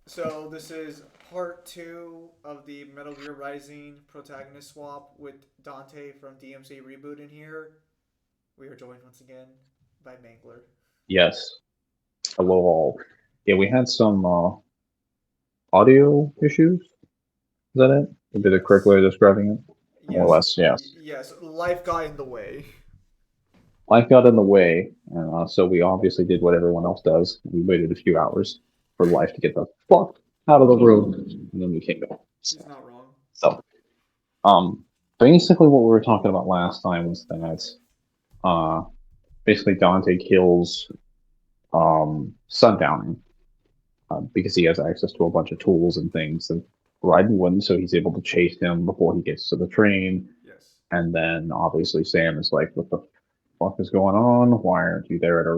So this is part two of the Metal Gear Rising protagonist swap with Dante from DMC Reboot in here. We are joined once again by Mangler. Yes. Hello all. Yeah, we had some audio issues. Is that it? Would be the correct way Yes. of describing it? More or Yes. less, yes. Yes. Life got in the way. Life got in the way, so we obviously did what everyone else does. We waited a few hours for life to get the fuck out of the room, and then we came back. He's not wrong. So, um, basically what we were talking about last time was that, uh, basically Dante kills, Sundowning, because he has access to a bunch of tools and things and Raiden wouldn't, so he's able to chase him before he gets to the train. Yes. And then obviously Sam is like, "What the fuck is going on? Why aren't you there at a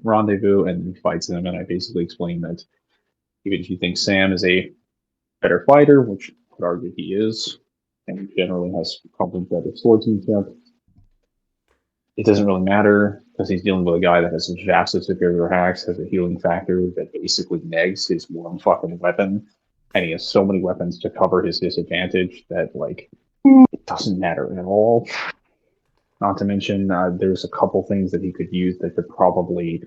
rendezvous?" And he fights him. And I basically explain that even if you think Sam is a better fighter, which I could argue he is, and generally has probably better swordsmanship, it doesn't really matter because he's dealing with a guy that has vastly superior hacks, has a healing factor that basically negs his one fucking weapon, and he has so many weapons to cover his disadvantage that like it doesn't matter at all. Not to mention, there's a couple things that he could use that could probably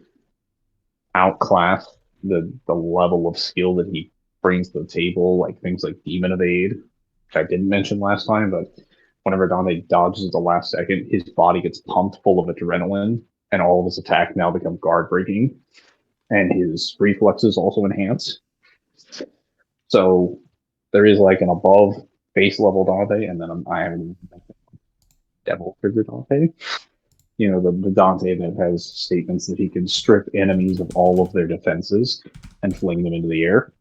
outclass the level of skill that he brings to the table, like things like Demon Evade, which I didn't mention last time, but whenever Dante dodges at the last second, his body gets pumped full of adrenaline, and all of his attacks now become guard breaking, and his reflexes also enhance. So there is like an above base level Dante, and then I have devil trigger Dante. You know, the Dante that has statements that he can strip enemies of all of their defenses and fling them into the air.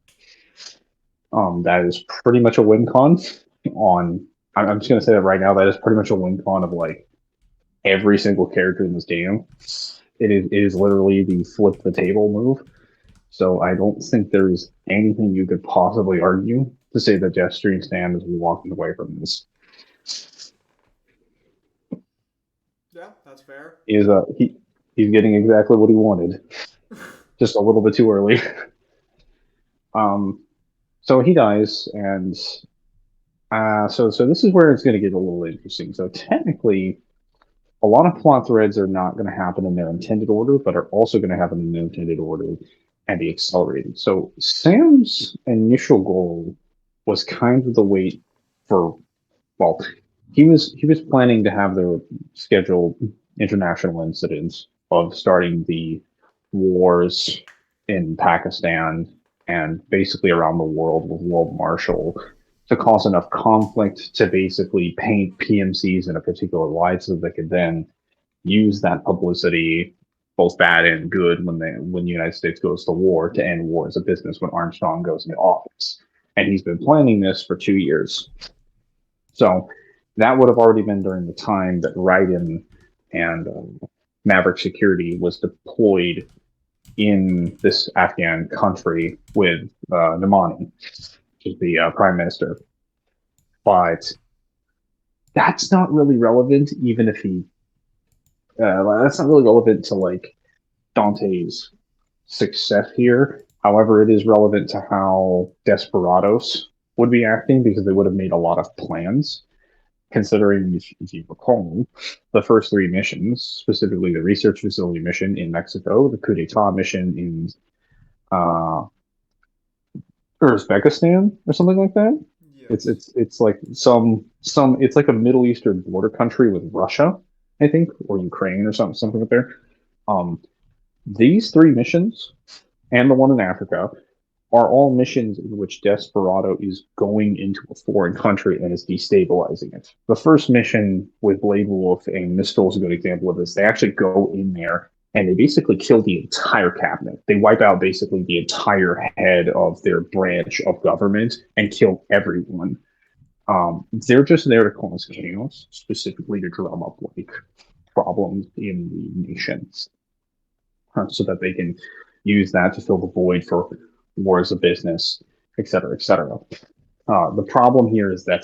That is pretty much a win con on. I'm just gonna say that right now. That is pretty much a win con of like every single character in this game. It is literally the flip the table move. So I don't think there's anything you could possibly argue to say that Deathstream Sam is walking away from this. Yeah, that's fair. Is he's getting exactly what he wanted, just a little bit too early. Um, so he dies, and so this is where it's going to get a little interesting. So technically, a lot of plot threads are not going to happen in their intended order, but are also going to happen in their intended order and be accelerated. So Sam's initial goal was kind of the wait for, well, he was planning to have the scheduled international incidents of starting the wars in Pakistan and basically around the world with World Marshal to cause enough conflict to basically paint PMCs in a particular light so they could then use that publicity, both bad and good, when the United States goes to war to end war as a business when Armstrong goes into office. And he's been planning this for 2 years. So that would have already been during the time that Raiden and Maverick Security was deployed in this Afghan country with Namani, which is the prime minister. But that's not really relevant, even if he. That's not really relevant to like Dante's success here. However, it is relevant to how Desperados would be acting because they would have made a lot of plans. Considering, if you recall, the first three missions, specifically the research facility mission in Mexico, the coup d'etat mission in uh, Uzbekistan or something like that. It's Yes. it's it's like some it's like a Middle Eastern border country with Russia, I think, or Ukraine or something up there. Um, these three missions and the one in Africa are all missions in which Desperado is going into a foreign country and is destabilizing it. The first mission with Blade Wolf and Mistral is a good example of this. They actually go in there and they basically kill the entire cabinet. They wipe out basically the entire head of their branch of government and kill everyone. They're just there to cause chaos, specifically to drum up like problems in the nations, so that they can use that to fill the void for wars of business, et cetera, et cetera. The problem here is that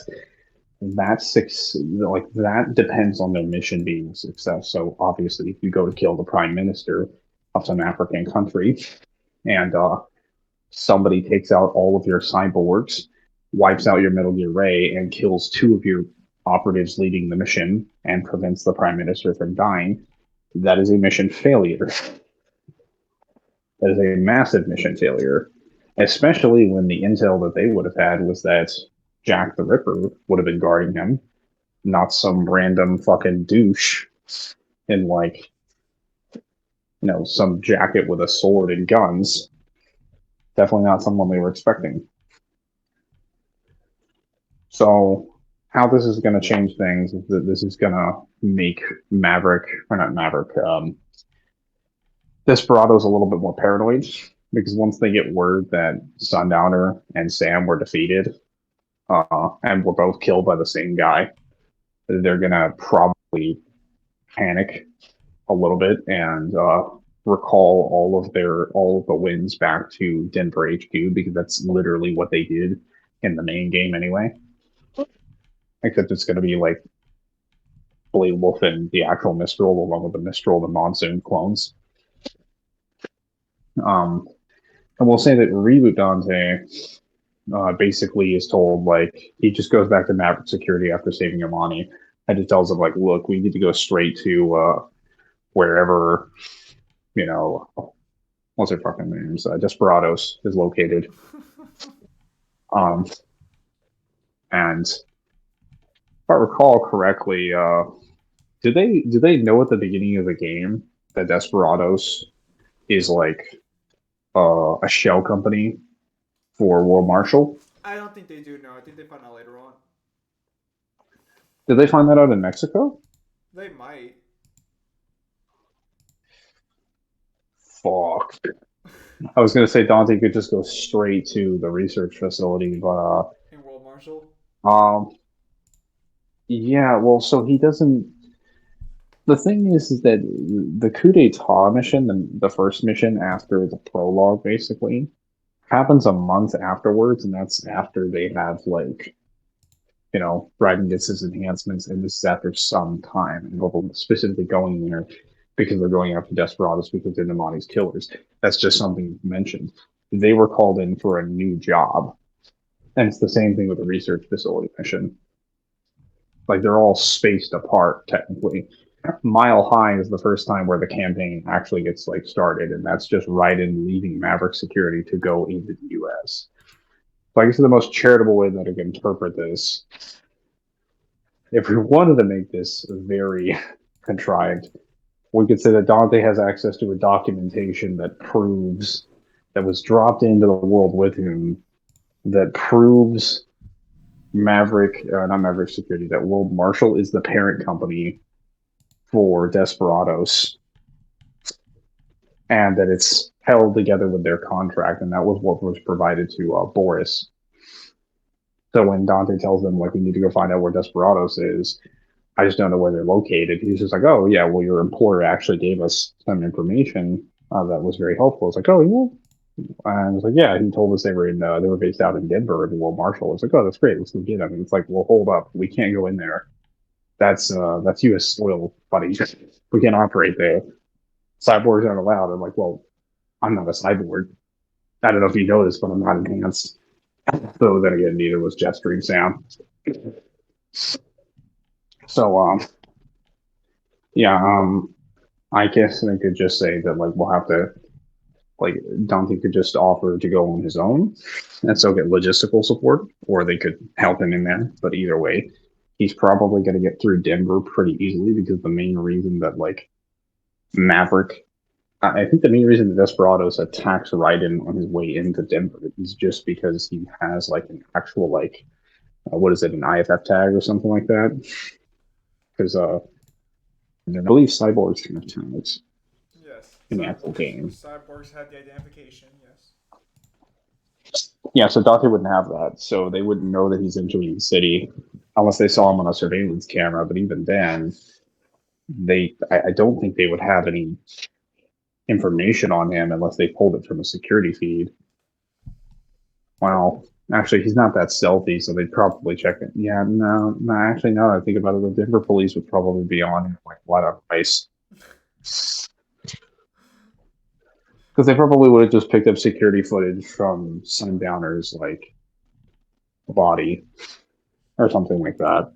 that depends on their mission being a success. So obviously, if you go to kill the prime minister of some African country, and somebody takes out all of your cyborgs, wipes out your Metal Gear Ray, and kills two of your operatives leading the mission and prevents the Prime Minister from dying, that is a mission failure. That is a massive mission failure, especially when the intel that they would have had was that Jack the Ripper would have been guarding him, not some random fucking douche in like, some jacket with a sword and guns. Definitely not someone they were expecting. So, how this is going to change things is that this is going to make Desperados a little bit more paranoid because once they get word that Sundowner and Sam were defeated and were both killed by the same guy, they're going to probably panic a little bit and recall all of the wins back to Denver HQ because that's literally what they did in the main game anyway. Except it's going to be like Blade Wolf and the actual Mistral, along with the Mistral and Monsoon clones. And we'll say that Reboot Dante basically is told, like, he just goes back to Maverick Security after saving Imani and just tells them, like, look, we need to go straight to wherever, what's their fucking names? Desperados is located. And if I recall correctly, do they know at the beginning of the game that Desperados is like a shell company for World Marshal? I don't think they do know. I think they find out later on. Did they find that out in Mexico? They might. Fuck. I was gonna say Dante could just go straight to the research facility, but In World Marshal? yeah, well, so he doesn't. The thing is that the coup d'etat mission, the first mission after the prologue, basically happens a month afterwards, and that's after they have like, Dragon gets his enhancements, and this is after some time, and specifically going there because they're going after Desperados because they're Nemani's killers. That's just something mentioned. They were called in for a new job, and it's the same thing with the research facility mission. Like they're all spaced apart technically. Mile High is the first time where the campaign actually gets like started, and that's just Raiden leaving Maverick Security to go into the U.S. So I guess the most charitable way that I can interpret this, if we wanted to make this very contrived, we could say that Dante has access to a documentation that proves that was dropped into the world with him that proves not Maverick Security, that World Marshal is the parent company for Desperados, and that it's held together with their contract, and that was what was provided to Boris. So when Dante tells them, like, we need to go find out where Desperados is, I just don't know where they're located. He's just like, oh, yeah, well, your employer actually gave us some information that was very helpful. It's like, oh, yeah. And I was like, yeah, he told us they were based out in Denver at the World Marshal. It's like, oh, that's great. Let's go get them. And it's like, well, hold up. We can't go in there. That's U.S. soil, buddy. We can't operate there. Cyborgs aren't allowed. I'm like, well, I'm not a cyborg. I don't know if you know this, but I'm not enhanced. So then again, neither was Jetstream Sam. So, yeah, I guess they could just say that, like, we'll have to, like, Dante could just offer to go on his own and so get logistical support, or they could help him in there. But either way, he's probably going to get through Denver pretty easily because the main reason that, like, I think the main reason that Desperados attacks Raiden on his way into Denver is just because he has, like, an actual, like, what is it, an IFF tag or something like that? Because I believe cyborgs can have tags. Yes. In the actual game. Cyborgs had the identification, yes. Yeah, so Dante wouldn't have that, so they wouldn't know that he's entering the city unless they saw him on a surveillance camera. But even then, I don't think they would have any information on him unless they pulled it from a security feed. Well, actually, he's not that stealthy, so they'd probably check it. Yeah, no, actually, now that I think about it, the Denver police would probably be on him like what a ice. Because they probably would have just picked up security footage from Sundowner's like body or something like that,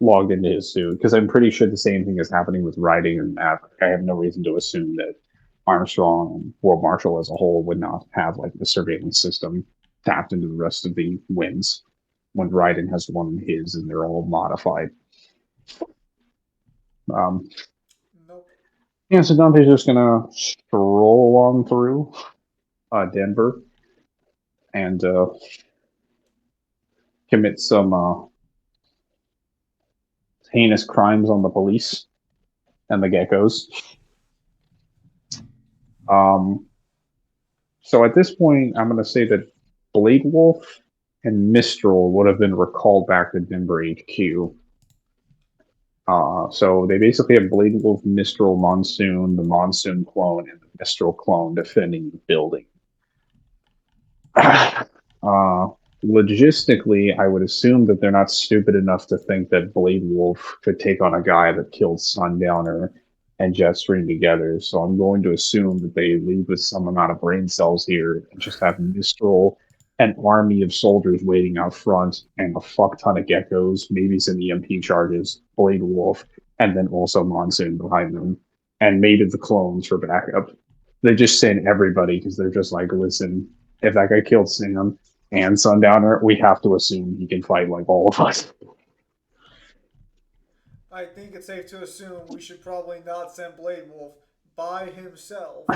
logged into his suit. Because I'm pretty sure the same thing is happening with Riding and Maverick. I have no reason to assume that Armstrong and World Marshal as a whole would not have like the surveillance system tapped into the rest of the wins when Riding has one in his and they're all modified. Um, Nope. yeah, so Dante's just gonna stroll along through Denver and commit some heinous crimes on the police and the geckos. Um, so at this point, I'm going to say that Blade Wolf and Mistral would have been recalled back to Denver HQ. So they basically have Blade Wolf, Mistral, Monsoon, the Monsoon clone, and the Mistral clone defending the building. Logistically, I would assume that they're not stupid enough to think that Blade Wolf could take on a guy that killed Sundowner and Jetstream together. So I'm going to assume that they leave with some amount of brain cells here and just have Mistral, an army of soldiers waiting out front, and a fuck ton of geckos, maybe some EMP charges, Blade Wolf, and then also Monsoon behind them, and maybe the clones for backup. They just send everybody because they're just like, listen, if that guy killed Sam and Sundowner, we have to assume he can fight like all of us. I think it's safe to assume we should probably not send Blade Wolf by himself.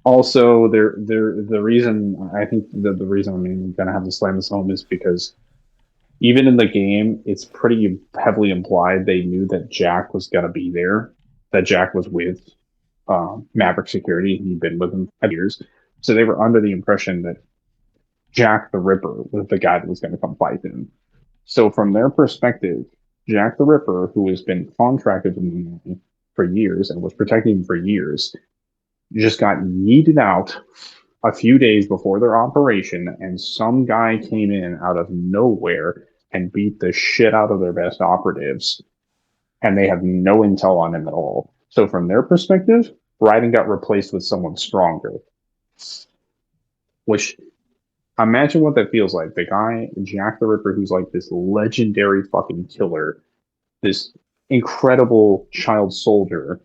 Also, the reason I think the reason I'm gonna have to slam this home is because even in the game, it's pretty heavily implied they knew that Jack was gonna be there, that Jack was with Maverick Security. He'd been with them for years, so they were under the impression that Jack the Ripper was the guy that was going to come fight him. So from their perspective, Jack the Ripper, who has been contracted to them for years and was protecting him for years, just got yeeted out a few days before their operation, and some guy came in out of nowhere and beat the shit out of their best operatives, and they have no intel on him at all. So from their perspective, Raiden got replaced with someone stronger, which imagine what that feels like. The guy, Jack the Ripper, who's like this legendary fucking killer, this incredible child soldier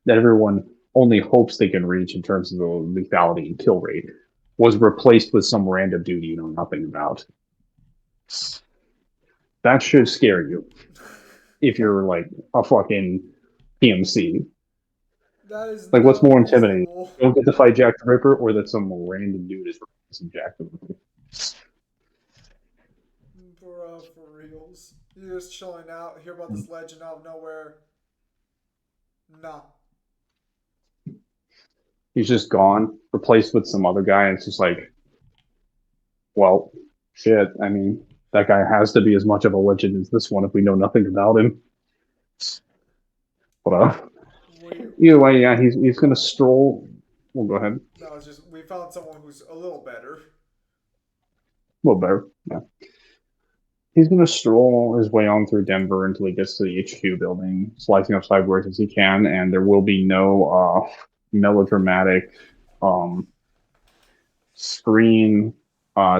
that everyone only hopes they can reach in terms of the lethality and kill rate, was replaced with some random dude you know nothing about. That should scare you if you're like a fucking PMC. That is Like, what's not more intimidating? reasonable. You don't get to fight Jack the Ripper, or that some random dude is replacing Jack the Ripper. Bruh, for reals. You're just chilling out, hear about this legend out of nowhere. Nah. He's just gone, replaced with some other guy, and it's just like, well, shit. I mean, that guy has to be as much of a legend as this one if we know nothing about him. But either way, yeah, he's gonna stroll. Well, go ahead. No, it's just we found someone who's a little better. A little better. Yeah. He's gonna stroll his way on through Denver until he gets to the HQ building, slicing up sideways as he can, and there will be no melodramatic screen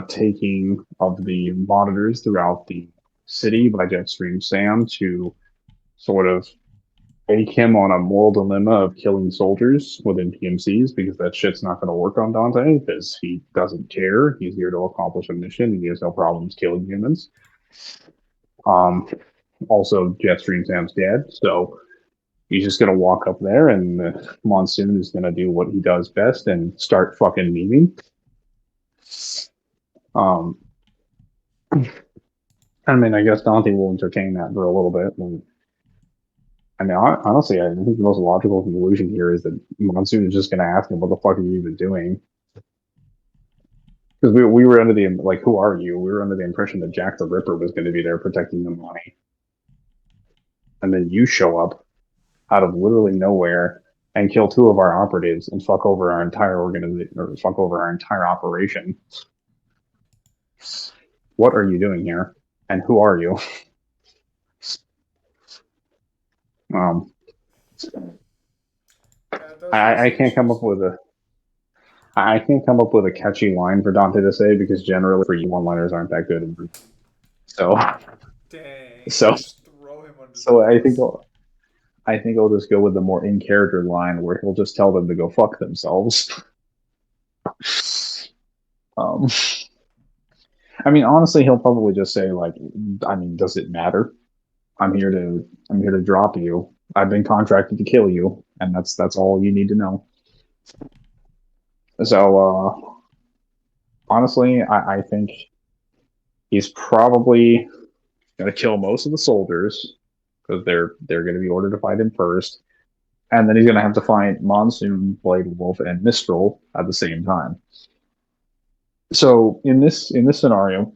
taking of the monitors throughout the city by Jetstream Sam to sort of take him on a moral dilemma of killing soldiers within PMCs, because that shit's not going to work on Dante because he doesn't care. He's here to accomplish a mission and he has no problems killing humans. Um, Also, Jetstream Sam's dead, so he's just going to walk up there and Monsoon is going to do what he does best and start fucking memeing. Um, I mean, I guess Dante will entertain that for a little bit. I mean, honestly, I think the most logical conclusion here is that Monsoon is just going to ask him, "What the fuck have you been doing?" Because we were under the like, "Who are you?" We were under the impression that Jack the Ripper was going to be there protecting the money, and then you show up out of literally nowhere and kill two of our operatives and fuck over our entire organization or fuck over our entire operation. What are you doing here? And who are you? Um, Yeah, those I can't come resolutions. up with a I can't come up with a catchy line for Dante to say because generally for you one-liners aren't that good. So Dang, so just throw him under the so bus. I think I'll just go with the more in-character line where he'll just tell them to go fuck themselves. Um, I mean, honestly, he'll probably just say like, I mean, does it matter? I'm here to drop you. I've been contracted to kill you, and that's all you need to know. So honestly, I think he's probably going to kill most of the soldiers because they're going to be ordered to fight him first, and then he's going to have to fight Monsoon, Blade Wolf, and Mistral at the same time. So in this scenario,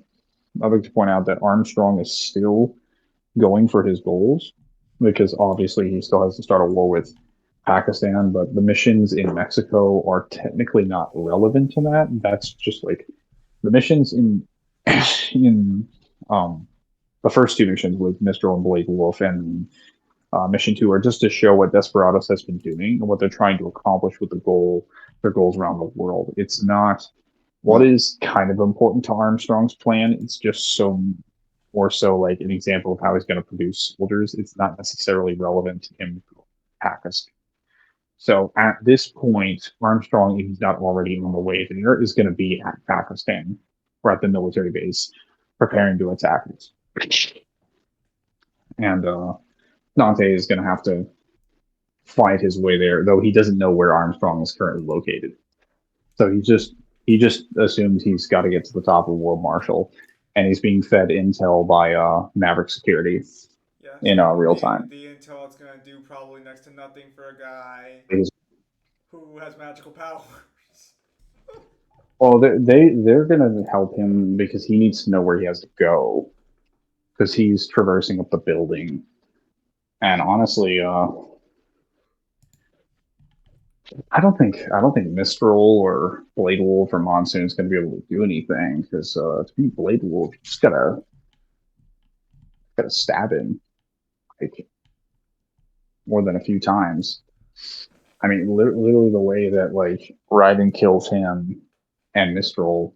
I'd like to point out that Armstrong is still going for his goals because obviously he still has to start a war with Pakistan, but the missions in Mexico are technically not relevant to that. That's just like the missions in in um, the first two missions with Mistral and Blade Wolf and mission two are just to show what Desperados has been doing and what they're trying to accomplish with their goals around the world. It's not what is kind of important to Armstrong's plan. It's just so or so like an example of how he's going to produce soldiers. It's not necessarily relevant to him Pakistan. So at this point, Armstrong, if he's not already on the way there, is going to be at Pakistan or at the military base, preparing to attack it. And Dante is going to have to fight his way there, though he doesn't know where Armstrong is currently located. So he just assumes he's got to get to the top of World Marshal, and he's being fed intel by Maverick Security Yeah, in so real the time. the intel is gonna do probably next to nothing for a guy He's, who has magical powers. well, they're gonna help him because he needs to know where he has to go because he's traversing up the building. And honestly, I don't think Mistral or Blade Wolf or Monsoon is going to be able to do anything because to be Blade Wolf, you just gotta stab him like more than a few times. I mean, literally the way that like Raiden kills him and Mistral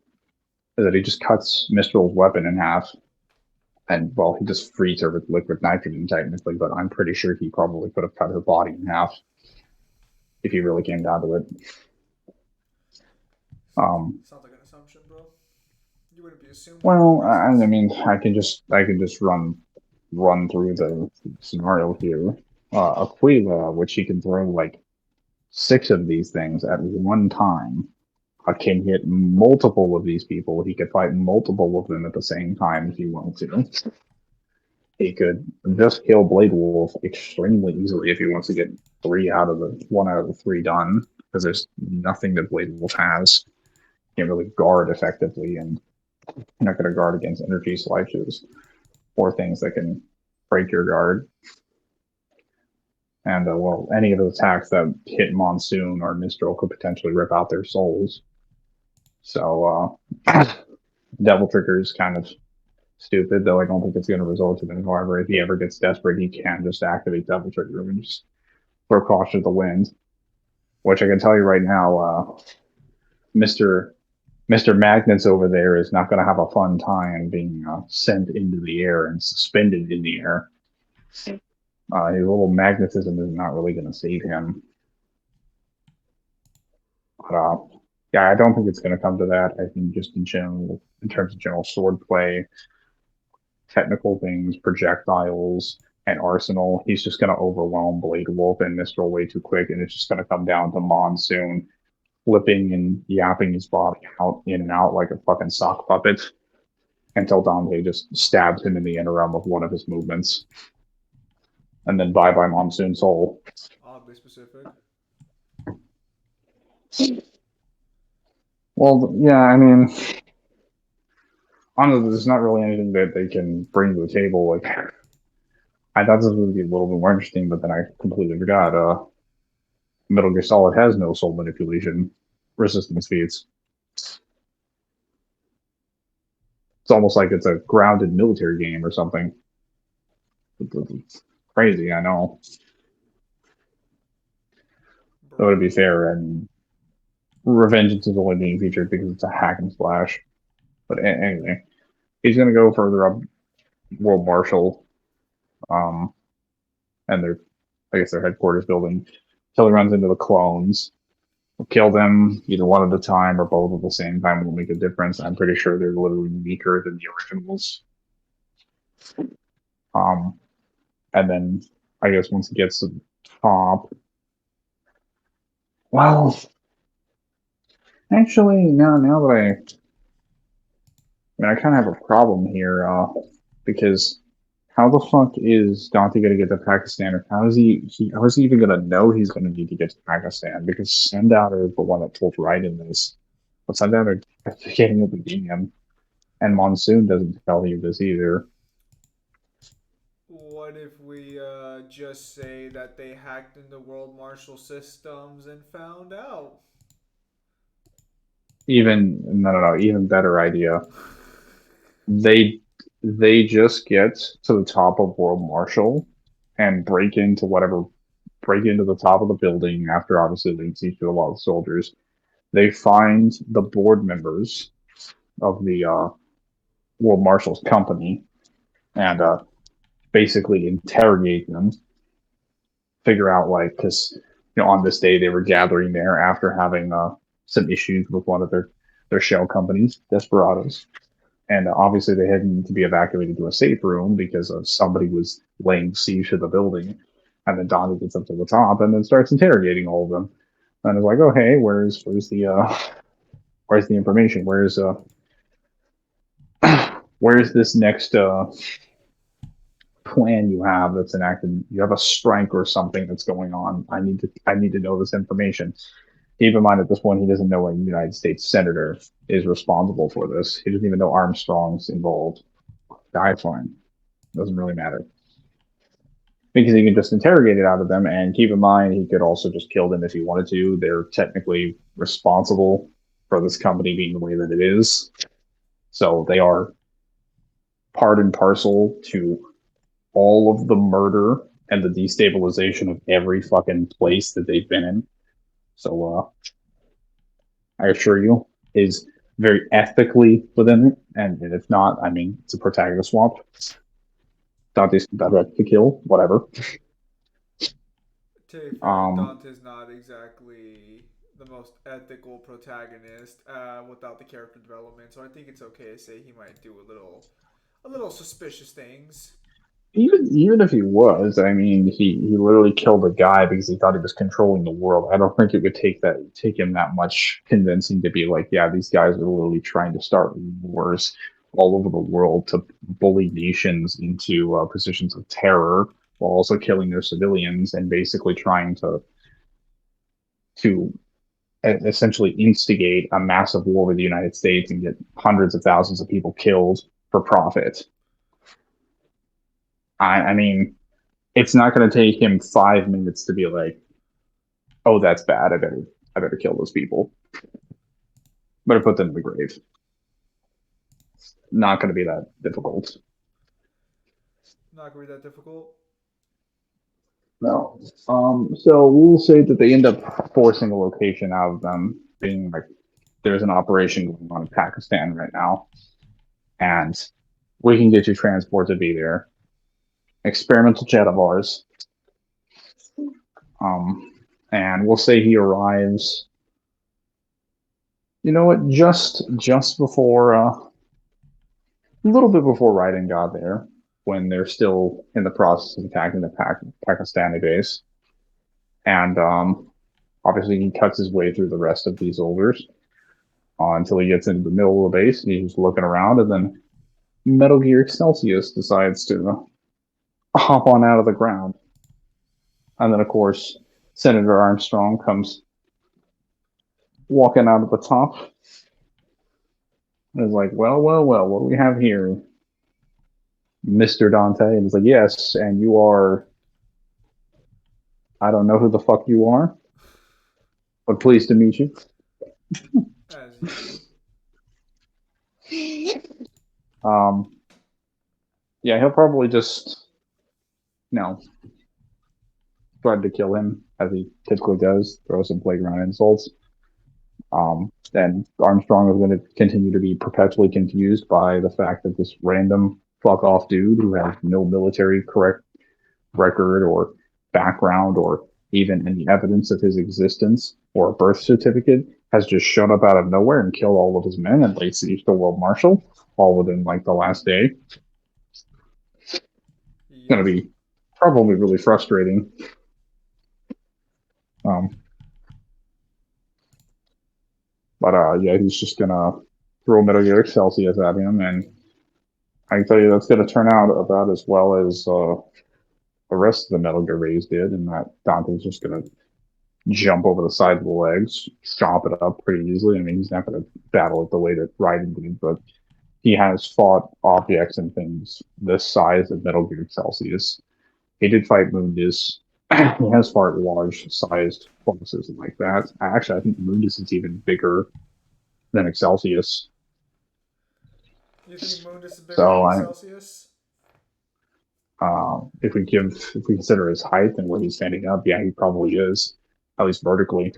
is that he just cuts Mistral's weapon in half, and well, he just frees her with liquid nitrogen technically, but I'm pretty sure he probably could have cut her body in half if he really came down to it. Um, Sounds like an assumption, bro. You wouldn't be assuming in the well, I process. mean, I can just run through the scenario here. Aquila, which he can throw like six of these things at one time, can hit multiple of these people. He could fight multiple of them at the same time if he wanted to. He could just kill Blade Wolf extremely easily if he wants to get one out of the three done, because there's nothing that Blade Wolf has. He can't really guard effectively, and you're not going to guard against energy slashes or things that can break your guard. And well, any of the attacks that hit Monsoon or Mistral could potentially rip out their souls. So Devil Trigger is kind of stupid, though I don't think it's going to result in it. However, if he ever gets desperate, he can just activate Devil Trigger and just throw caution to the wind. Which I can tell you right now, Mister Magnets over there is not going to have a fun time being sent into the air and suspended in the air. His little magnetism is not really going to save him. But yeah, I don't think it's going to come to that. I think just in general, in terms of general sword play, technical things, projectiles, and arsenal, he's just going to overwhelm Blade Wolf and Mistral way too quick, and it's just going to come down to Monsoon flipping and yapping his body out in and out like a fucking sock puppet until Dante just stabs him in the interim of one of his movements, and then bye bye Monsoon Soul. Oddly specific. Well, yeah, I mean, honestly, there's not really anything that they can bring to the table. Like, I thought this would be a little bit more interesting, but then I completely forgot. Metal Gear Solid has no soul manipulation resistance feats. It's almost like it's a grounded military game or something. It's crazy, I know. Though to be fair, and Revengeance is only being featured because it's a hack and slash. But anyway, he's gonna go further up World Marshal, um, and their I guess their headquarters building, until he runs into the clones. We'll kill them either one at a time or both at the same time will make a difference. I'm pretty sure they're literally weaker than the originals. Um, and then I guess once he gets to the top, well, actually, now that I kind of have a problem here, because how the fuck is Dante going to get to Pakistan, or how is he even going to know he's going to need to get to Pakistan? Because Sundown is the one that told right in this, but Sundown are getting at the DM, and Monsoon doesn't tell you this either. What if we just say that they hacked into World Marshal systems and found out? Even no, even better idea. They they just get to the top of World Marshal and break into the top of the building after obviously they siege to a lot of soldiers. They find the board members of the World Marshal's company and basically interrogate them, figure out like because on this day they were gathering there after having some issues with one of their shell companies, Desperados, and obviously they had to be evacuated to a safe room because somebody was laying siege to the building. And then Donnie gets up to the top and then starts interrogating all of them. And is like, oh hey, where's the information? Where's this next plan you have that's enacted? You have a strike or something that's going on. I need to know this information. Keep in mind at this point he doesn't know a United States senator is responsible for this. He doesn't even know Armstrong's involved. That's fine. Doesn't really matter. Because he can just interrogate it out of them, and keep in mind he could also just kill them if he wanted to. They're technically responsible for this company being the way that it is. So they are part and parcel to all of the murder and the destabilization of every fucking place that they've been in. So I assure you, is very ethically within it, and if not, I mean, it's a protagonist swap. Dante's direct to kill, whatever. To be fair, Um, Dante's not exactly the most ethical protagonist without the character development, so I think it's okay to say he might do a little suspicious things. even if he was, I mean, he literally killed a guy because he thought he was controlling the world. I don't think it would take him that much convincing to be like, yeah, these guys are literally trying to start wars all over the world to bully nations into positions of terror while also killing their civilians and basically trying to essentially instigate a massive war with the United States and get hundreds of thousands of people killed for profit. I mean, it's not going to take him 5 minutes to be like, "Oh, that's bad. I better kill those people. Better put them in the grave." Not going to be that difficult. Not gonna be that difficult. No. So we'll say that they end up forcing a location out of them, being like, there's an operation going on in Pakistan right now, and we can get you transport to be there. Experimental jet of ours. Um, and we'll say he arrives. You know what? Just before a little bit before Raiden got there, when they're still in the process of attacking the Pakistani base. And obviously, he cuts his way through the rest of these soldiers until he gets into the middle of the base. And he's looking around, and then Metal Gear Excelsius decides to hop on out of the ground. And then, of course, Senator Armstrong comes walking out of the top and is like, well, what do we have here? Mr. Dante. And he's like, yes, and you are, I don't know who the fuck you are, but pleased to meet you. As you do. Um, yeah, he'll probably just, you know, tried to kill him, as he typically does, throw some playground insults. Then Armstrong is going to continue to be perpetually confused by the fact that this random fuck off dude who has no military correct record or background or even any evidence of his existence or a birth certificate has just shown up out of nowhere and killed all of his men and laid siege to World Marshal all within like the last day. It's going to Yep. be probably really frustrating. Um, but yeah, he's just going to throw Metal Gear Celsius at him, and I can tell you that's going to turn out about as well as the rest of the Metal Gear Rays did, and that Dante's just going to jump over the side of the legs, chop it up pretty easily. I mean, he's not going to battle it the way that Raiden did, but he has fought objects and things this size of Metal Gear Celsius. He did fight Mundus. He has fought large-sized bosses like that. Actually, I think Mundus is even bigger than Excelsius. You think Mundus is bigger than So Excelsius? if we consider his height and where he's standing up, yeah, he probably is, at least vertically.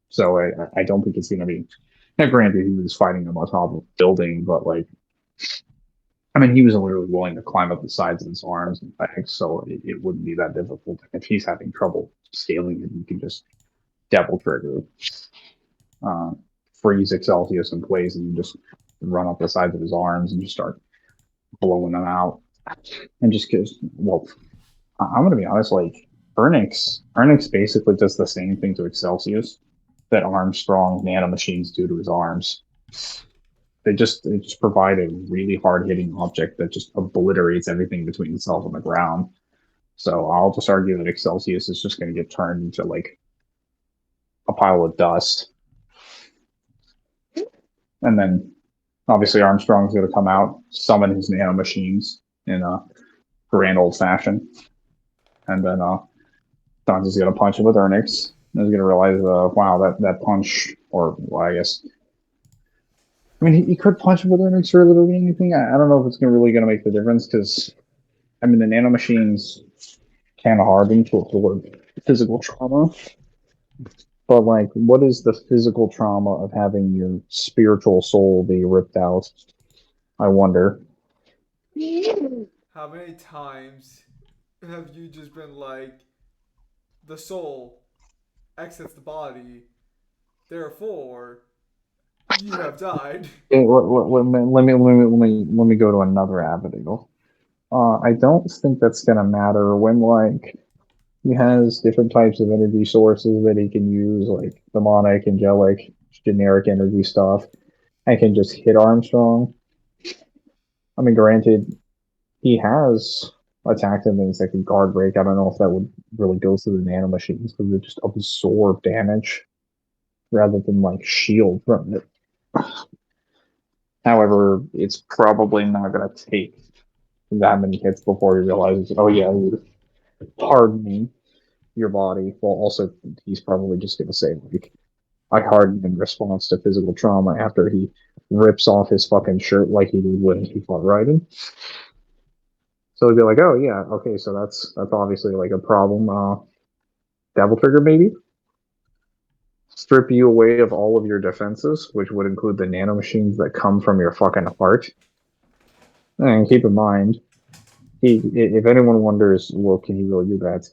So I don't think it's going to be. Now, granted, he was fighting him on top of a building, but like, I mean, he was literally willing to climb up the sides of his arms and legs, so it wouldn't be that difficult. If he's having trouble scaling it, you can just double trigger, uh, freeze Excelsius in place, and you just run up the sides of his arms and just start blowing them out. And just because, well, I'm going to be honest, like, Ernix basically does the same thing to Excelsius that Armstrong nanomachines do to his arms. They just provide a really hard hitting object that just obliterates everything between itself and the ground. So I'll just argue that Excelsius is just going to get turned into like a pile of dust, and then obviously Armstrong's going to come out, summon his nanomachines in a grand old fashion, and then Dante's going to punch him with Ernix. And he's going to realize, wow, that punch, or well, I guess I mean, he could punch him with Ernix or literally anything. I don't know if it's really going to make the difference because, I mean, the nanomachines can harden to absorb physical trauma. But, like, what is the physical trauma of having your spiritual soul be ripped out? I wonder. How many times have you just been like, the soul exits the body, therefore you have died? Let me go to another avenue. I don't think that's gonna matter when like he has different types of energy sources that he can use, like demonic, angelic, generic energy stuff. I can just hit Armstrong. I mean, granted, he has attacked him things like a guard break. I don't know if that would really go through the nanomachines because they just absorb damage rather than like shield from it. However, it's probably not going to take that many hits before he realizes, oh yeah, you're hardening your body. Well, also, he's probably just going to say, like, I hardened in response to physical trauma after he rips off his fucking shirt like he did when he fought Raiden. So he'd be like, oh yeah, okay, so that's obviously like a problem. Devil Trigger maybe strip you away of all of your defenses, which would include the nanomachines that come from your fucking heart. And keep in mind, if anyone wonders, well, can he really do that?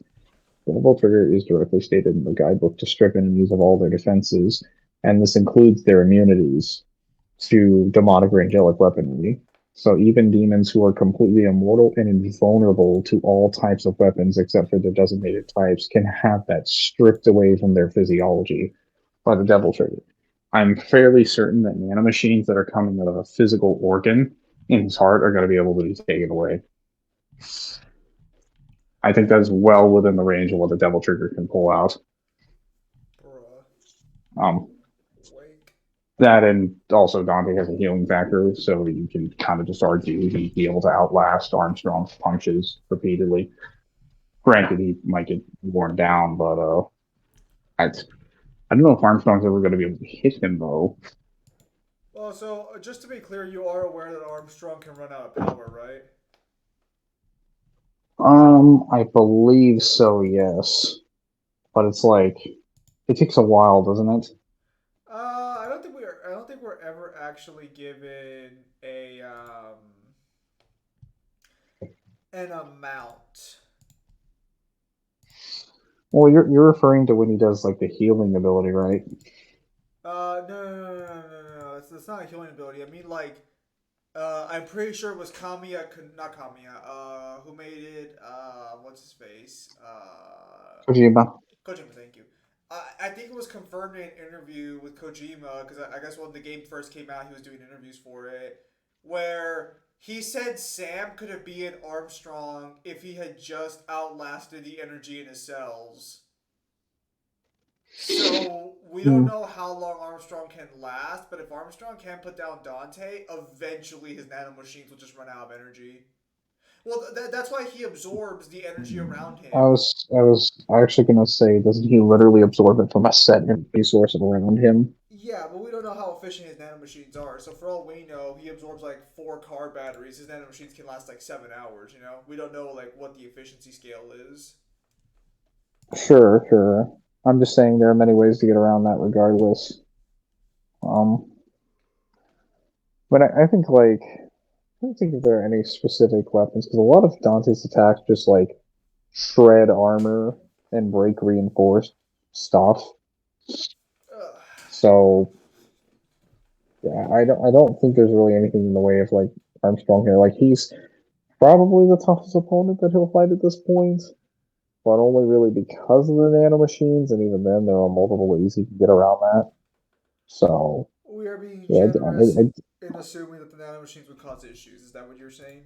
Devil Trigger is directly stated in the guidebook to strip enemies of all their defenses, and this includes their immunities to demonic or angelic weaponry. So even demons who are completely immortal and invulnerable to all types of weapons except for the designated types can have that stripped away from their physiology by the Devil Trigger. I'm fairly certain that nanomachines that are coming out of a physical organ in his heart are going to be able to be taken away. I think that's well within the range of what the Devil Trigger can pull out. Bruh. Um, Wake. that and also Dante has a healing factor, so you can kind of just argue he'd be able to outlast Armstrong's punches repeatedly. Granted, he might get worn down, but I don't know if Armstrong's ever going to be able to hit him though. Well, so just to be clear, you are aware that Armstrong can run out of power, right? I believe so, yes. But it's like it takes a while, doesn't it? I don't think we are. I don't think we're ever actually given a an amount. Well, you're referring to when he does like the healing ability, right? No. It's not a healing ability. I mean, like, I'm pretty sure it was Kamiya, not Kamiya. Who made it? What's his face? Kojima. Kojima. Thank you. I think it was confirmed in an interview with Kojima because I guess when the game first came out, he was doing interviews for it, where he said Sam could have been Armstrong if he had just outlasted the energy in his cells. So we don't Hmm. know how long Armstrong can last, but if Armstrong can put down Dante, eventually his nanomachines will just run out of energy. Well, that's why he absorbs the energy around him. I was actually gonna say, doesn't he literally absorb it from a set energy source around him? Yeah, but we don't know how efficient his nanomachines are. So for all we know, he absorbs like 4 car batteries. His nanomachines can last like 7 hours. You know, we don't know like what the efficiency scale is. Sure, sure. I'm just saying there are many ways to get around that regardless. Um, but I think like I don't think if there are any specific weapons because a lot of Dante's attacks just like shred armor and break reinforced stuff. Ugh. So yeah, I don't think there's really anything in the way of like Armstrong here. Like he's probably the toughest opponent that he'll fight at this point, but only really because of the nanomachines, and even then there are multiple ways you can get around that. So We are being yeah, generous in assuming that the nanomachines would cause issues. Is that what you're saying?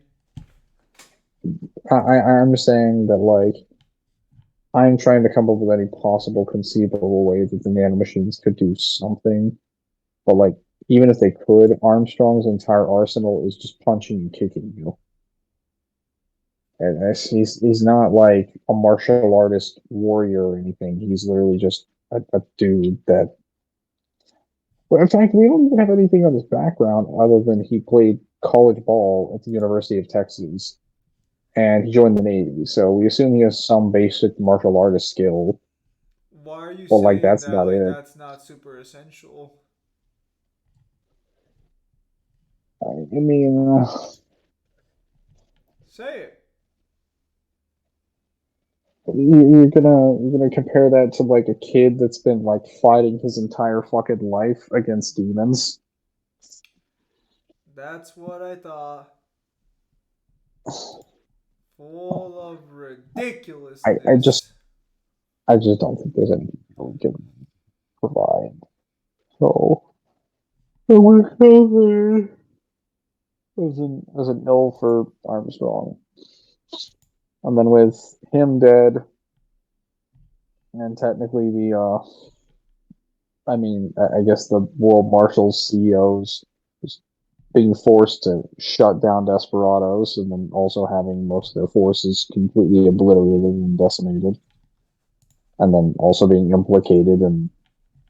I'm saying that like I'm trying to come up with any possible conceivable way that the nanomachines could do something, but like even if they could, Armstrong's entire arsenal is just punching and kicking you. And he's not like a martial artist warrior or anything. He's literally just a dude that. Well, in fact, we don't even have anything on his background other than he played college ball at the University of Texas and he joined the Navy. So we assume he has some basic martial artist skill, Why are you but like saying that's that about like it. that's not super essential? I mean, Say it. you're gonna compare that to like a kid that's been like fighting his entire fucking life against demons. That's what I thought. Full of I, I just ridiculousness. I just don't think there's anything we can provide. So we're covered as an ill for Armstrong. And then with him dead, and technically I guess the world marshals, CEOs, just being forced to shut down Desperados, and then also having most of their forces completely obliterated and decimated, and then also being implicated in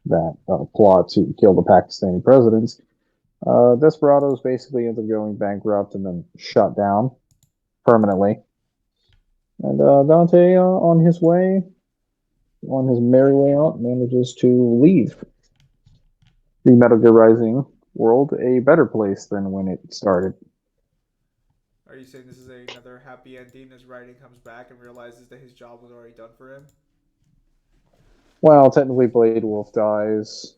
that plot to kill the Pakistani presidents. Desperados basically ends up going bankrupt and then shut down permanently. And Dante, on his merry way out, manages to leave the Metal Gear Rising world a better place than when it started. Are you saying this is another happy ending as Raiden comes back and realizes that his job was already done for him? Well, technically, Blade Wolf dies,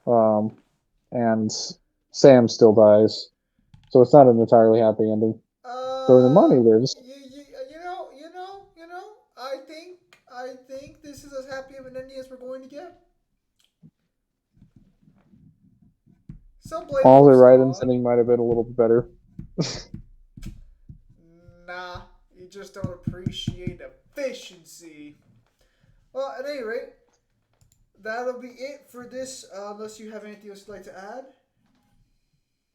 um, and Sam still dies, so it's not an entirely happy ending. Though the Uh, money lives. I think this is as happy of an ending as we're going to get. Some Blade All the Wolf's Raiden's gone. ending might have been a little bit better. Nah, you just don't appreciate efficiency. Well, at any rate, that'll be it for this. Unless you have anything else you'd like to add.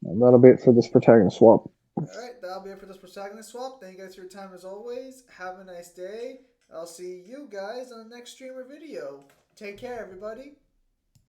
And that'll be it for this protagonist swap. All right, that'll be it for this Protag Swap. Thank you guys for your time as always. Have a nice day. I'll see you guys on the next stream or video. Take care, everybody.